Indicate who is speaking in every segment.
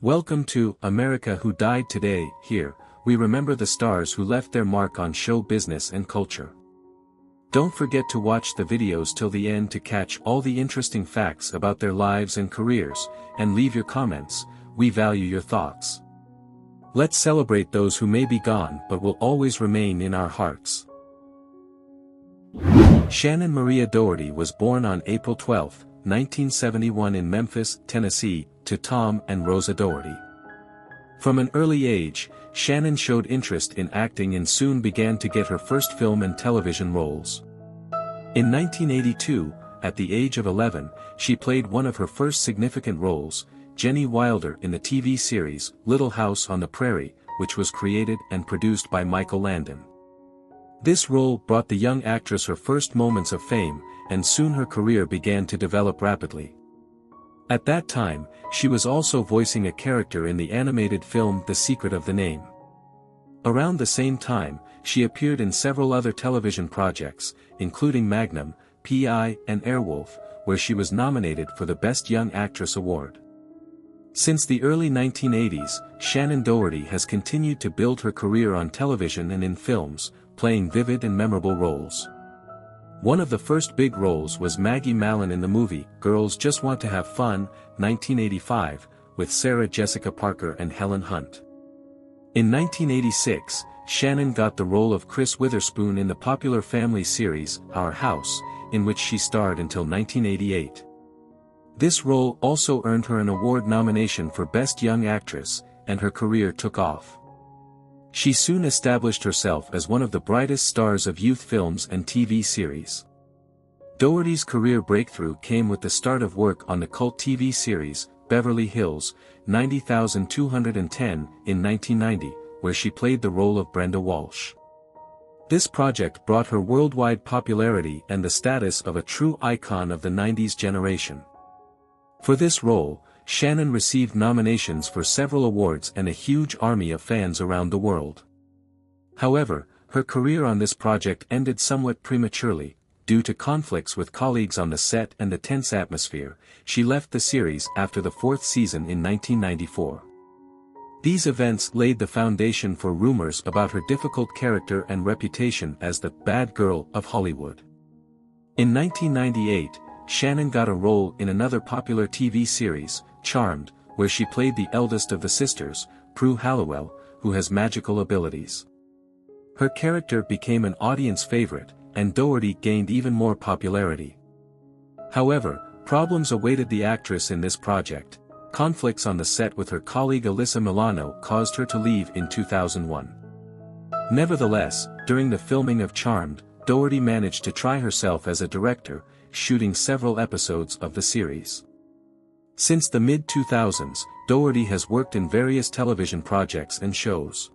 Speaker 1: Welcome to America Who Died Today. Here, we remember the stars who left their mark on show business and culture. Don't forget to watch the videos till the end to catch all the interesting facts about their lives and careers, and leave your comments. We value your thoughts. Let's celebrate those who may be gone but will always remain in our hearts. Shannon Maria Doherty was born on April 12, 1971 in Memphis, Tennessee, to Tom and Rosa Doherty. From an early age, Shannon showed interest in acting and soon began to get her first film and television roles. In 1982, at the age of 11, she played one of her first significant roles, Jenny Wilder in the TV series Little House on the Prairie, which was created and produced by Michael Landon. This role brought the young actress her first moments of fame, and soon her career began to develop rapidly. At that time, she was also voicing a character in the animated film The Secret of the Name. Around the same time, she appeared in several other television projects, including Magnum, P.I. and Airwolf, where she was nominated for the Best Young Actress award. Since the early 1980s, Shannon Doherty has continued to build her career on television and in films, playing vivid and memorable roles. One of the first big roles was Maggie Malin in the movie Girls Just Want to Have Fun, 1985, with Serra Jessica Parker and Helen Hunt. In 1986, Shannon got the role of Chris Witherspoon in the popular family series Our House, in which she starred until 1988. This role also earned her an award nomination for Best Young Actress, and her career took off. She soon established herself as one of the brightest stars of youth films and TV series. Doherty's career breakthrough came with the start of work on the cult TV series, Beverly Hills, 90210, in 1990, where she played the role of Brenda Walsh. This project brought her worldwide popularity and the status of a true icon of the 90s generation. For this role, Shannon received nominations for several awards and a huge army of fans around the world. However, her career on this project ended somewhat prematurely. Due to conflicts with colleagues on the set and the tense atmosphere, she left the series after the fourth season in 1994. These events laid the foundation for rumors about her difficult character and reputation as the bad girl of Hollywood. In 1998, Shannon got a role in another popular TV series, Charmed, where she played the eldest of the sisters, Prue Halliwell, who has magical abilities. Her character became an audience favorite, and Doherty gained even more popularity. However, problems awaited the actress in this project. Conflicts on the set with her colleague Alyssa Milano caused her to leave in 2001. Nevertheless, during the filming of Charmed, Doherty managed to try herself as a director, shooting several episodes of the series. Since the mid-2000s, Doherty has worked in various television projects and shows.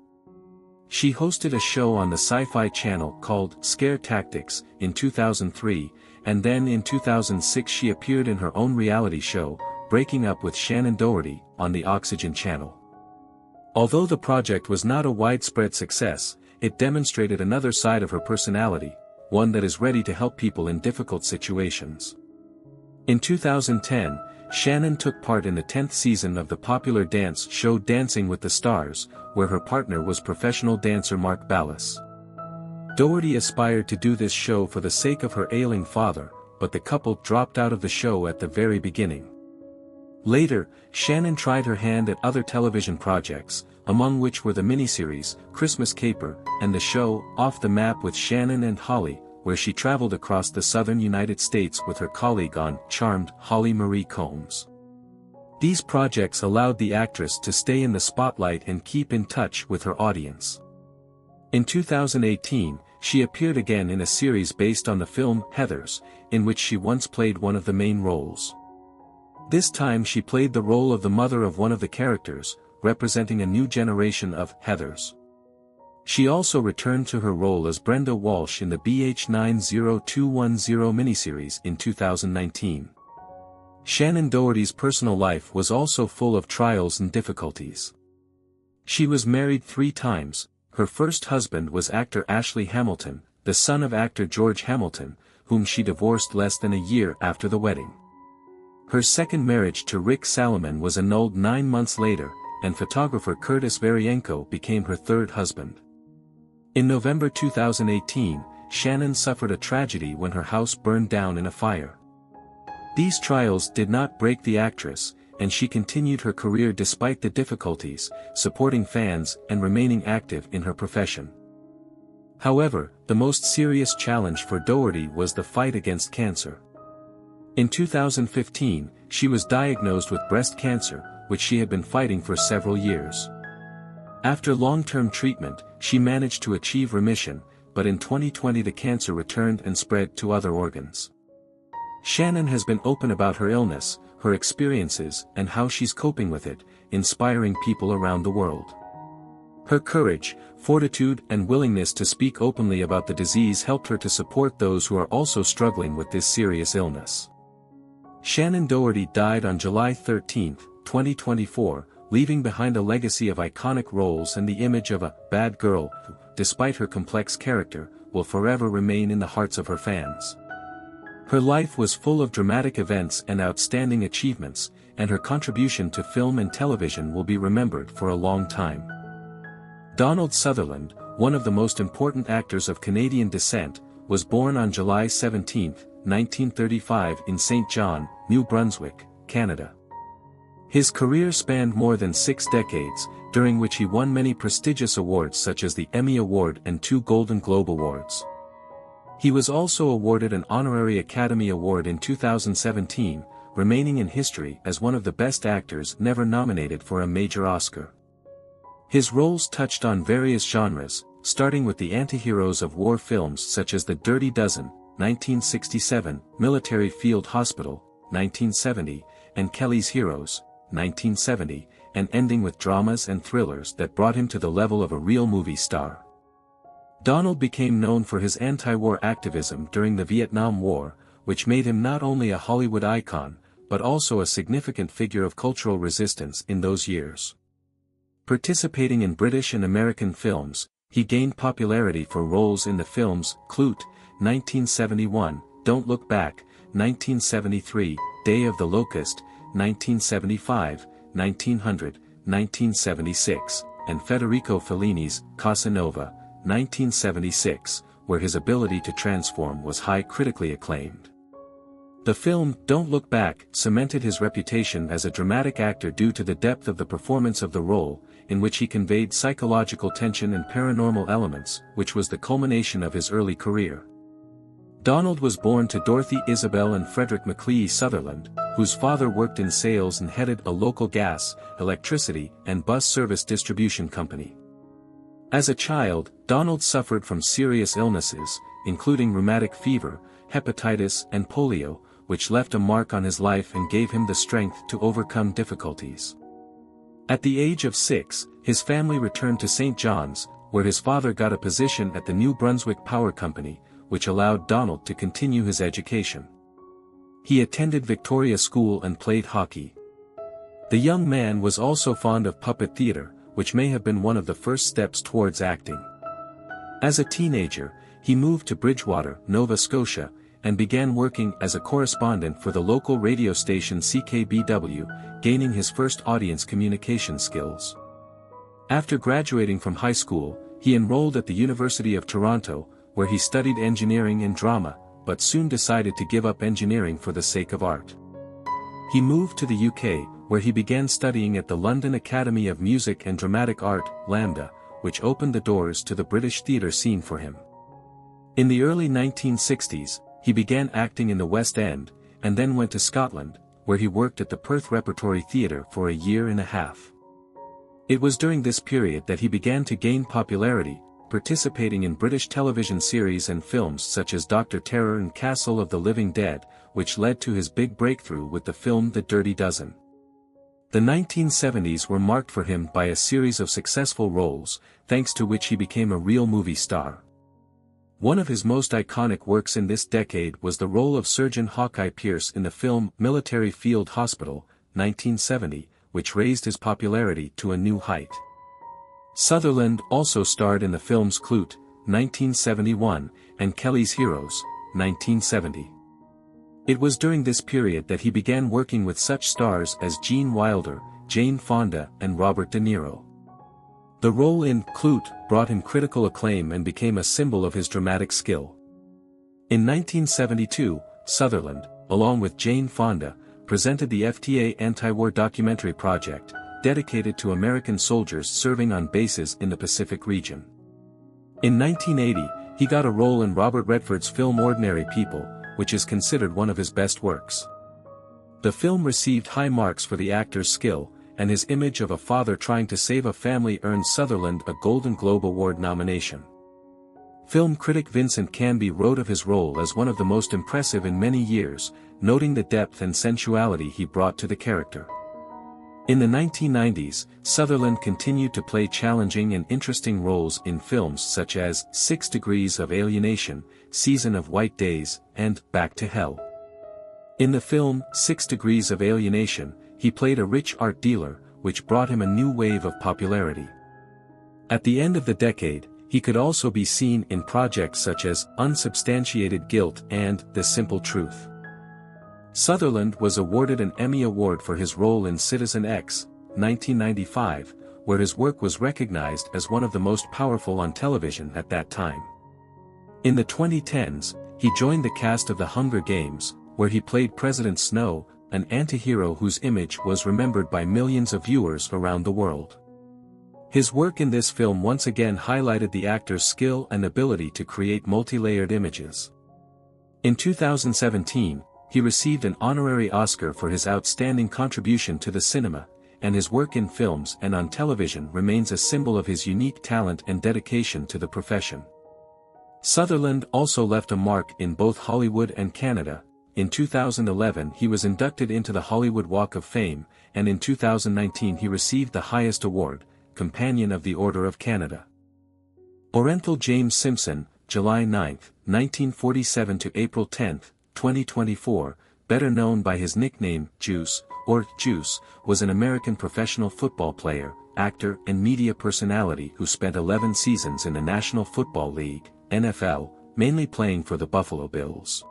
Speaker 1: She hosted a show on the Sci-Fi Channel called Scare Tactics in 2003, and then in 2006 she appeared in her own reality show, Breaking Up with Shannon Doherty, on the Oxygen Channel. Although the project was not a widespread success, it demonstrated another side of her personality, one that is ready to help people in difficult situations. In 2010, Shannon took part in the 10th season of the popular dance show Dancing with the Stars, where her partner was professional dancer Mark Ballas. Doherty aspired to do this show for the sake of her ailing father, but the couple dropped out of the show at the very beginning. Later, Shannon tried her hand at other television projects, among which were the miniseries Christmas Caper and the show Off the Map with Shannon and Holly, where she traveled across the southern United States with her colleague on Charmed, Holly Marie Combs. These projects allowed the actress to stay in the spotlight and keep in touch with her audience. In 2018, she appeared again in a series based on the film Heathers, in which she once played one of the main roles. This time she played the role of the mother of one of the characters, representing a new generation of Heathers. She also returned to her role as Brenda Walsh in the BH 90210 miniseries in 2019. Shannon Doherty's personal life was also full of trials and difficulties. She was married 3 times. Her first husband was actor Ashley Hamilton, the son of actor George Hamilton, whom she divorced less than a year after the wedding. Her second marriage to Rick Salomon was annulled 9 months later, and photographer Curtis Varienko became her third husband. In November 2018, Shannon suffered a tragedy when her house burned down in a fire. These trials did not break the actress, and she continued her career despite the difficulties, supporting fans and remaining active in her profession. However, the most serious challenge for Doherty was the fight against cancer. In 2015, she was diagnosed with breast cancer, which she had been fighting for several years. After long-term treatment, she managed to achieve remission, but in 2020 the cancer returned and spread to other organs. Shannon has been open about her illness, her experiences, and how she's coping with it, inspiring people around the world. Her courage, fortitude, and willingness to speak openly about the disease helped her to support those who are also struggling with this serious illness. Shannon Doherty died on July 13, 2024, leaving behind a legacy of iconic roles and the image of a bad girl who, despite her complex character, will forever remain in the hearts of her fans. Her life was full of dramatic events and outstanding achievements, and her contribution to film and television will be remembered for a long time. Donald Sutherland, one of the most important actors of Canadian descent, was born on July 17, 1935 in St. John, New Brunswick, Canada. His career spanned more than 6 decades, during which he won many prestigious awards such as the Emmy Award and 2 Golden Globe Awards. He was also awarded an Honorary Academy Award in 2017, remaining in history as one of the best actors never nominated for a major Oscar. His roles touched on various genres, starting with the anti-heroes of war films such as The Dirty Dozen, 1967, Military Field Hospital, 1970, and Kelly's Heroes, 1970, and ending with dramas and thrillers that brought him to the level of a real movie star. Donald became known for his anti-war activism during the Vietnam War, which made him not only a Hollywood icon, but also a significant figure of cultural resistance in those years. Participating in British and American films, he gained popularity for roles in the films Clute, 1971, Don't Look Back, 1973, Day of the Locust, 1975, 1900, 1976, and Federico Fellini's Casanova, 1976, where his ability to transform was highly critically acclaimed. The film Don't Look Back cemented his reputation as a dramatic actor due to the depth of the performance of the role, in which he conveyed psychological tension and paranormal elements, which was the culmination of his early career. Donald was born to Dorothy Isabel and Frederick McLeay Sutherland, whose father worked in sales and headed a local gas, electricity, and bus service distribution company. As a child, Donald suffered from serious illnesses, including rheumatic fever, hepatitis, and polio, which left a mark on his life and gave him the strength to overcome difficulties. At the age of 6, his family returned to St. John's, where his father got a position at the New Brunswick Power Company, which allowed Donald to continue his education. He attended Victoria School and played hockey. The young man was also fond of puppet theater, which may have been one of the first steps towards acting. As a teenager, he moved to Bridgewater, Nova Scotia, and began working as a correspondent for the local radio station CKBW, gaining his first audience communication skills. After graduating from high school, he enrolled at the University of Toronto, where he studied engineering and drama, but soon decided to give up engineering for the sake of art. He moved to the UK, where he began studying at the London Academy of Music and Dramatic Art, LAMDA, which opened the doors to the British theatre scene for him. In the early 1960s, he began acting in the West End, and then went to Scotland, where he worked at the Perth Repertory Theatre for a year and a half. It was during this period that he began to gain popularity, participating in British television series and films such as Dr. Terror and Castle of the Living Dead, which led to his big breakthrough with the film The Dirty Dozen. The 1970s were marked for him by a series of successful roles, thanks to which he became a real movie star. One of his most iconic works in this decade was the role of Surgeon Hawkeye Pierce in the film Military Field Hospital, 1970, which raised his popularity to a new height. Sutherland also starred in the films Clute, 1971, and Kelly's Heroes, 1970. It was during this period that he began working with such stars as Gene Wilder, Jane Fonda, and Robert De Niro. The role in Clute brought him critical acclaim and became a symbol of his dramatic skill. In 1972, Sutherland, along with Jane Fonda, presented the FTA anti-war documentary project, dedicated to American soldiers serving on bases in the Pacific region. In 1980, he got a role in Robert Redford's film Ordinary People, which is considered one of his best works. The film received high marks for the actor's skill, and his image of a father trying to save a family earned Sutherland a Golden Globe Award nomination. Film critic Vincent Canby wrote of his role as one of the most impressive in many years, noting the depth and sensuality he brought to the character. In the 1990s, Sutherland continued to play challenging and interesting roles in films such as 6 Degrees of Alienation, Season of White Days, and Back to Hell. In the film 6 Degrees of Alienation, he played a rich art dealer, which brought him a new wave of popularity. At the end of the decade, he could also be seen in projects such as Unsubstantiated Guilt and The Simple Truth. Sutherland was awarded an Emmy Award for his role in Citizen X, 1995, where his work was recognized as one of the most powerful on television at that time. In the 2010s, he joined the cast of The Hunger Games, where he played President Snow, an anti-hero whose image was remembered by millions of viewers around the world. His work in this film once again highlighted the actor's skill and ability to create multi-layered images. In 2017, he received an honorary Oscar for his outstanding contribution to the cinema, and his work in films and on television remains a symbol of his unique talent and dedication to the profession. Sutherland also left a mark in both Hollywood and Canada. In 2011 he was inducted into the Hollywood Walk of Fame, and in 2019 he received the highest award, Companion of the Order of Canada. Orenthal James Simpson, July 9, 1947 to April 10, 2024, better known by his nickname, Juice, or Juice, was an American professional football player, actor and media personality who spent 11 seasons in the National Football League, NFL, mainly playing for the Buffalo Bills.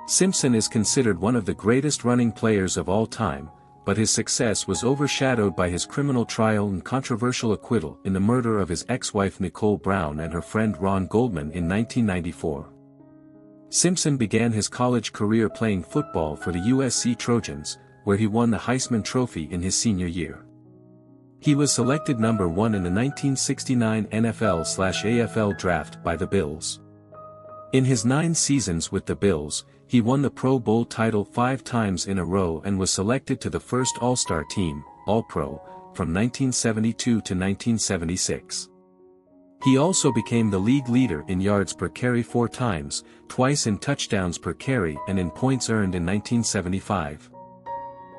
Speaker 1: Simpson is considered one of the greatest running players of all time, but his success was overshadowed by his criminal trial and controversial acquittal in the murder of his ex-wife Nicole Brown and her friend Ron Goldman in 1994. Simpson began his college career playing football for the USC Trojans, where he won the Heisman Trophy in his senior year. He was selected number 1 in the 1969 NFL/AFL draft by the Bills. In his 9 seasons with the Bills, he won the Pro Bowl title 5 times in a row and was selected to the first All-Star team, All-Pro, from 1972 to 1976. He also became the league leader in yards per carry 4 times, twice in touchdowns per carry and in points earned in 1975.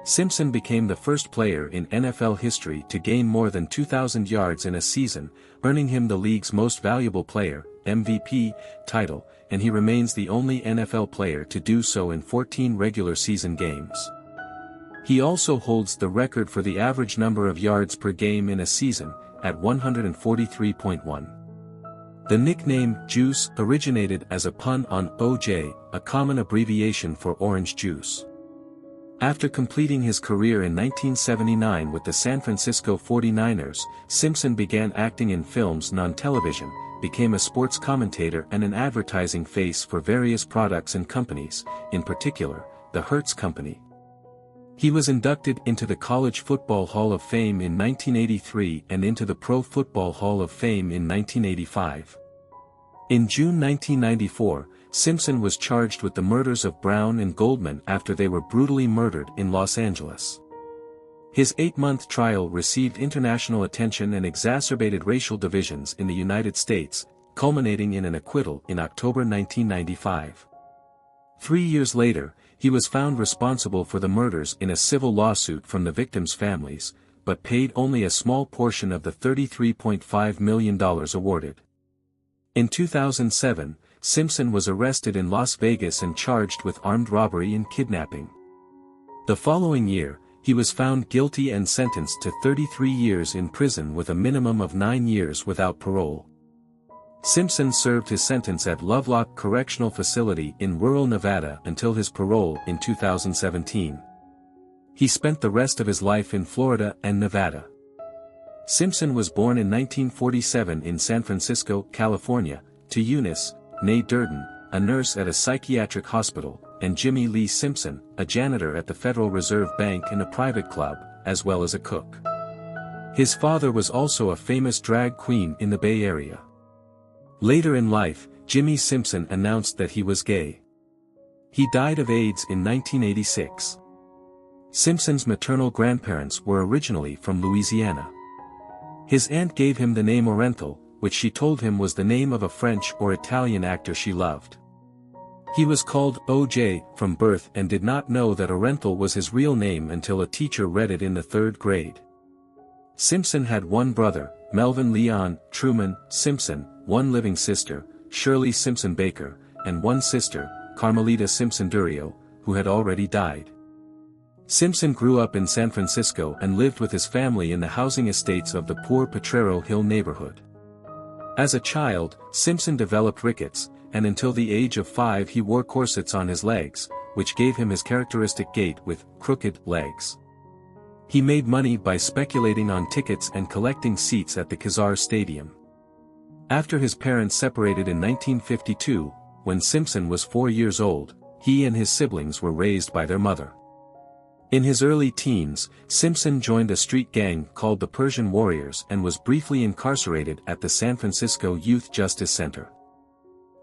Speaker 1: Simpson became the first player in NFL history to gain more than 2,000 yards in a season, earning him the league's most valuable player, MVP, title, and he remains the only NFL player to do so in 14 regular season games. He also holds the record for the average number of yards per game in a season, at 143.1. The nickname Juice originated as a pun on OJ, a common abbreviation for orange juice. After completing his career in 1979 with the San Francisco 49ers, Simpson began acting in films and on television, became a sports commentator and an advertising face for various products and companies, in particular, the Hertz Company. He was inducted into the College Football Hall of Fame in 1983 and into the Pro Football Hall of Fame in 1985. In June 1994, Simpson was charged with the murders of Brown and Goldman after they were brutally murdered in Los Angeles. His 8-month trial received international attention and exacerbated racial divisions in the United States, culminating in an acquittal in October 1995. 3 years later, he was found responsible for the murders in a civil lawsuit from the victims' families, but paid only a small portion of the $33.5 million awarded. In 2007, Simpson was arrested in Las Vegas and charged with armed robbery and kidnapping. The following year, he was found guilty and sentenced to 33 years in prison with a minimum of 9 years without parole. Simpson served his sentence at Lovelock Correctional Facility in rural Nevada until his parole in 2017. He spent the rest of his life in Florida and Nevada. Simpson was born in 1947 in San Francisco, California, to Eunice, née Durden, a nurse at a psychiatric hospital, and Jimmy Lee Simpson, a janitor at the Federal Reserve Bank and a private club, as well as a cook. His father was also a famous drag queen in the Bay Area. Later in life, Jimmy Simpson announced that he was gay. He died of AIDS in 1986. Simpson's maternal grandparents were originally from Louisiana. His aunt gave him the name Orenthal, which she told him was the name of a French or Italian actor she loved. He was called O.J. from birth and did not know that Orenthal was his real name until a teacher read it in the 3rd grade. Simpson had one brother, Melvin Leon Truman Simpson, one living sister, Shirley Simpson Baker, and one sister, Carmelita Simpson Durio, who had already died. Simpson grew up in San Francisco and lived with his family in the housing estates of the poor Potrero Hill neighborhood. As a child, Simpson developed rickets, and until the age of 5 he wore corsets on his legs, which gave him his characteristic gait with crooked legs. He made money by speculating on tickets and collecting seats at the Khazar Stadium. After his parents separated in 1952, when Simpson was 4 years old, he and his siblings were raised by their mother. In his early teens, Simpson joined a street gang called the Persian Warriors and was briefly incarcerated at the San Francisco Youth Justice Center.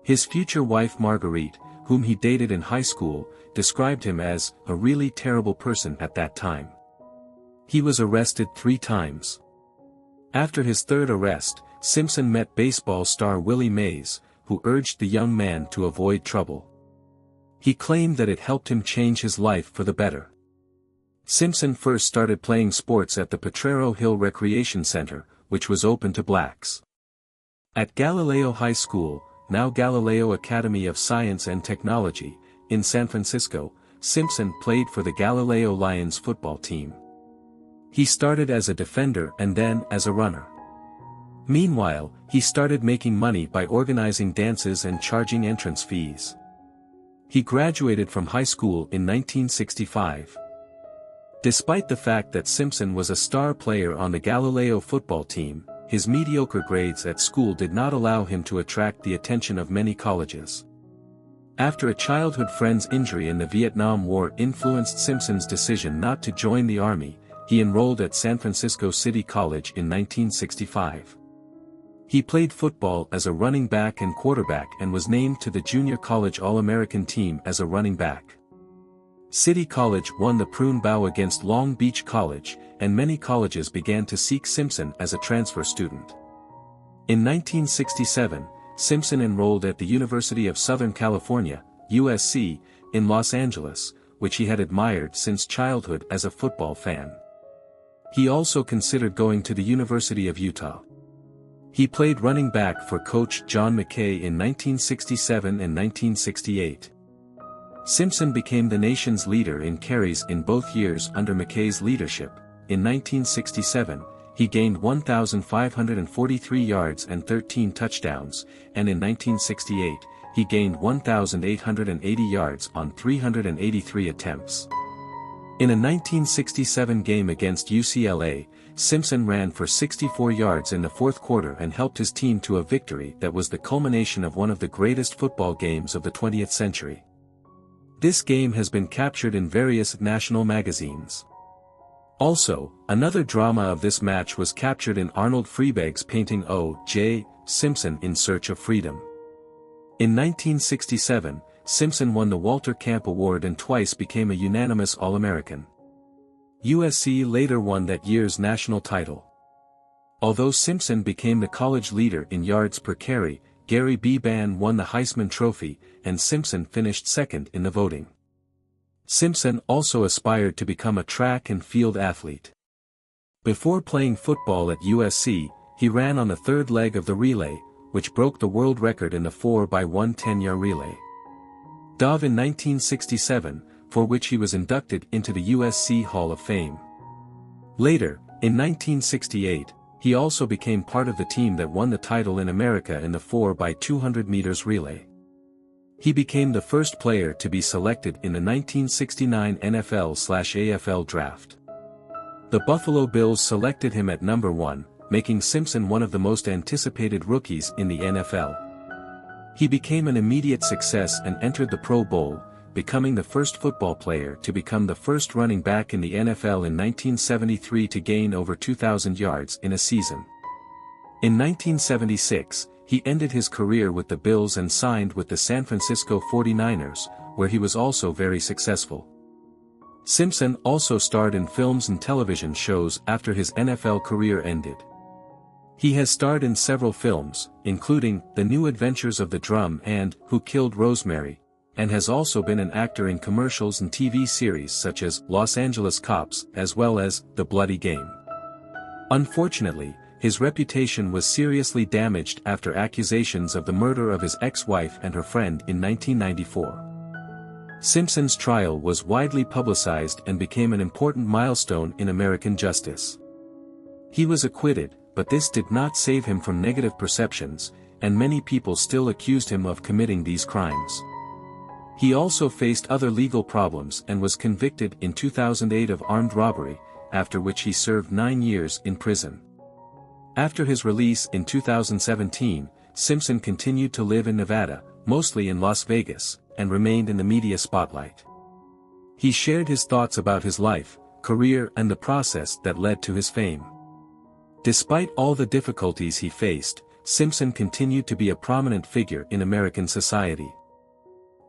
Speaker 1: His future wife Marguerite, whom he dated in high school, described him as a really terrible person at that time. He was arrested 3 times. After his 3rd arrest, Simpson met baseball star Willie Mays, who urged the young man to avoid trouble. He claimed that it helped him change his life for the better. Simpson first started playing sports at the Potrero Hill Recreation Center, which was open to blacks. At Galileo High School, now Galileo Academy of Science and Technology, in San Francisco, Simpson played for the Galileo Lions football team. He started as a defender and then as a runner. Meanwhile, he started making money by organizing dances and charging entrance fees. He graduated from high school in 1965. Despite the fact that Simpson was a star player on the Galileo football team, his mediocre grades at school did not allow him to attract the attention of many colleges. After a childhood friend's injury in the Vietnam War influenced Simpson's decision not to join the army, he enrolled at San Francisco City College in 1965. He played football as a running back and quarterback and was named to the Junior College All-American team as a running back. City College won the Prune Bowl against Long Beach College, and many colleges began to seek Simpson as a transfer student. In 1967, Simpson enrolled at the University of Southern California, USC, in Los Angeles, which he had admired since childhood as a football fan. He also considered going to the University of Utah. He played running back for coach John McKay in 1967 and 1968. Simpson became the nation's leader in carries in both years under McKay's leadership. In 1967, he gained 1,543 yards and 13 touchdowns, and in 1968, he gained 1,880 yards on 383 attempts. In a 1967 game against UCLA, Simpson ran for 64 yards in the 4th quarter and helped his team to a victory that was the culmination of one of the greatest football games of the 20th century. This game has been captured in various national magazines. Also, another drama of this match was captured in Arnold Freebeg's painting O.J. Simpson in Search of Freedom. In 1967, Simpson won the Walter Camp Award and twice became a unanimous All-American. USC later won that year's national title. Although Simpson became the college leader in yards per carry, Gary B. Ban won the Heisman Trophy, and Simpson finished second in the voting. Simpson also aspired to become a track and field athlete. Before playing football at USC, he ran on the 3rd leg of the relay, which broke the world record in the 4x1 10-yard relay. Dove in 1967, for which he was inducted into the USC Hall of Fame. Later, in 1968, He also became part of the team that won the title in America in the 4x200 meters relay. He became the first player to be selected in the 1969 NFL/AFL draft. The Buffalo Bills selected him at number 1, making Simpson one of the most anticipated rookies in the NFL. He became an immediate success and entered the Pro Bowl, becoming the first football player to become the first running back in the NFL in 1973 to gain over 2,000 yards in a season. In 1976, he ended his career with the Bills and signed with the San Francisco 49ers, where he was also very successful. Simpson also starred in films and television shows after his NFL career ended. He has starred in several films, including The New Adventures of the Drum and Who Killed Rosemary, and has also been an actor in commercials and TV series such as Los Angeles Cops as well as The Bloody Game. Unfortunately, his reputation was seriously damaged after accusations of the murder of his ex-wife and her friend in 1994. Simpson's trial was widely publicized and became an important milestone in American justice. He was acquitted, but this did not save him from negative perceptions, and many people still accused him of committing these crimes. He also faced other legal problems and was convicted in 2008 of armed robbery, after which he served 9 years in prison. After his release in 2017, Simpson continued to live in Nevada, mostly in Las Vegas, and remained in the media spotlight. He shared his thoughts about his life, career and the process that led to his fame. Despite all the difficulties he faced, Simpson continued to be a prominent figure in American society.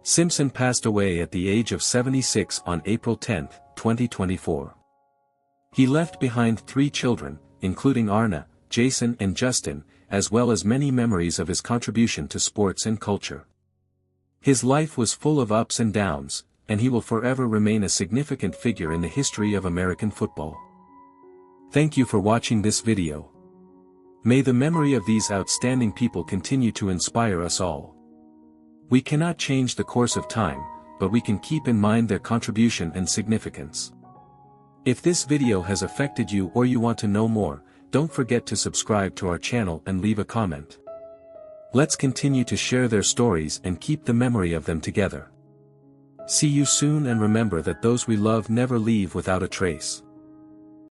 Speaker 1: Simpson passed away at the age of 76 on April 10, 2024. He left behind 3 children, including Arna, Jason and Justin, as well as many memories of his contribution to sports and culture. His life was full of ups and downs, and he will forever remain a significant figure in the history of American football. Thank you for watching this video. May the memory of these outstanding people continue to inspire us all. We cannot change the course of time, but we can keep in mind their contribution and significance. If this video has affected you or you want to know more, don't forget to subscribe to our channel and leave a comment. Let's continue to share their stories and keep the memory of them together. See you soon, and remember that those we love never leave without a trace.